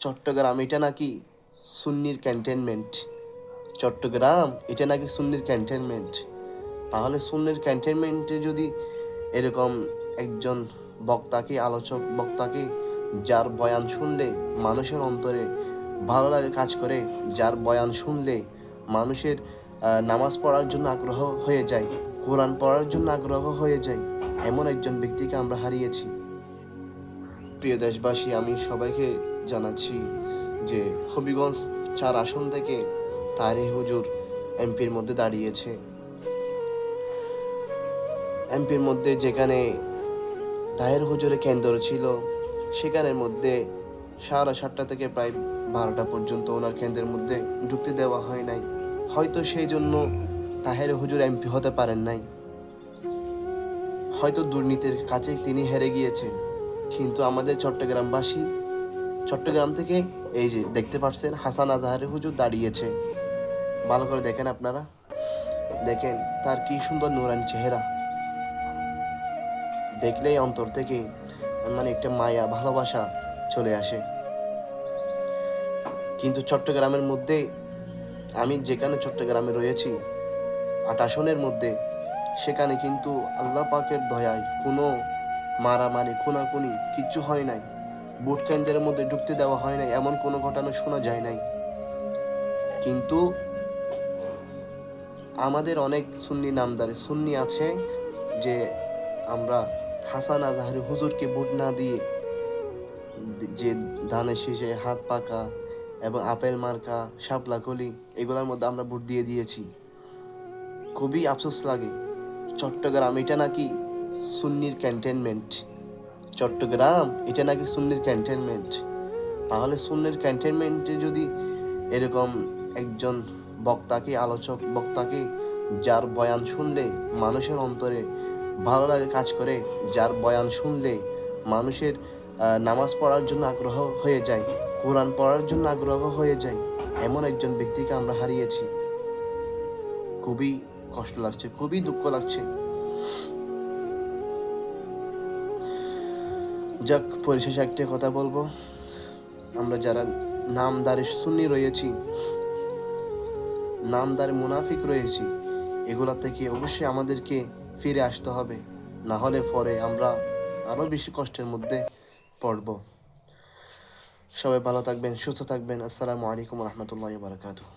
চট্টগ্রাম এটা নাকি সুন্নির ক্যান্টনমেন্ট। চট্টগ্রাম এটা নাকি সুন্নির ক্যান্টনমেন্ট। তাহলে সুন্নির ক্যান্টনমেন্টে যদি এরকম একজন আলোচক বক্তাকে, যার বয়ান শুনলে মানুষের অন্তরে ভালো লাগে কাজ করে, যার বয়ান শুনলে মানুষের নামাজ পড়ার জন্য আগ্রহ হয়ে যায়, কোরআন পড়ার জন্য আগ্রহ হয়ে যায়, এমন একজন ব্যক্তিকে আমরা হারিয়েছি। প্রিয় দেশবাসী, আমি সবাইকে জানাচ্ছি যে হবিগঞ্জ 4 আসন থেকে তাহের হুজুর এমপির মধ্যে দাঁড়িয়েছে। এমপির মধ্যে যেখানে তাহের হুজুরের কেন্দ্র ছিল, সেখানের মধ্যে 7:30 থেকে প্রায় 12টা পর্যন্ত ওনার কেন্দ্রের মধ্যে ঢুকতে দেওয়া হয় নাই। হয়তো সেই জন্য তাহের হুজুর এমপি হতে পারেন নাই, হয়তো দুর্নীতির কাছে তিনি হেরে গিয়েছেন। কিন্তু আমাদের চট্টগ্রাম থেকে এই যে দেখতে পাচ্ছেন হাসান আজাহারি হুজুর দাঁড়িয়েছে। ভালো করে দেখেন, আপনারা দেখেন তার কি সুন্দর নুরানি চেহারা, দেখলেই অন্তর থেকে একটা মায়া ভালোবাসা চলে আসে। কিন্তু চট্টগ্রামের মধ্যে, আমি যেখানে চট্টগ্রামে রয়েছি 8 আসনের মধ্যে, সেখানে কিন্তু আল্লাহ পাকের দয়ায় কোনো মারামারি খুনাখুনি কিচ্ছু হয় নাই। ভোট কেন্দ্রের মধ্যে ঢুকতে দেওয়া হয় নাই, এমন কোনো ঘটনা শোনা যায় নাই। কিন্তু আমাদের অনেক সুন্নি আছে যে আমরা হাসান আজাহারি হুজুরকে ভোট না দিয়ে, যে ধানের শীষে হাত পাকা এবং আপেল মার্কা শাপলা কলি এগুলোর মধ্যে আমরা ভোট দিয়ে দিয়েছি। খুবই আফসোস লাগে, চট্টগ্রাম এটা নাকি সুন্নির ক্যান্টনমেন্ট। চট্টগ্রাম এটা নাকি সুন্নির ক্যান্টনমেন্ট। তাহলে সুন্নির ক্যান্টনমেন্টে যদি এরকম একজন আলোচক বক্তাকে, যার বয়ান শুনলে মানুষের অন্তরে ভালো লাগে কাজ করে, যার বয়ান শুনলে মানুষের নামাজ পড়ার জন্য আগ্রহ হয়ে যায়, কোরআন পড়ার জন্য আগ্রহ হয়ে যায়, এমন একজন ব্যক্তিকে আমরা হারিয়েছি। খুবই কষ্ট লাগছে, খুবই দুঃখ লাগছে। যাক, পরিশেষে একটা কথা বলবো, আমরা যারা নামদারি সুন্নি রয়েছি, নামদারি মুনাফিক রয়েছি, এগুলা থেকে অবশ্যই আমাদেরকে ফিরে আসতে হবে, না হলে পরে আমরা আরো বেশি কষ্টের মধ্যে পড়ব। সবাই ভালো থাকবেন, সুস্থ থাকবেন। আসসালামু আলাইকুম রহমতুল্লাহ বারাকাতুহু।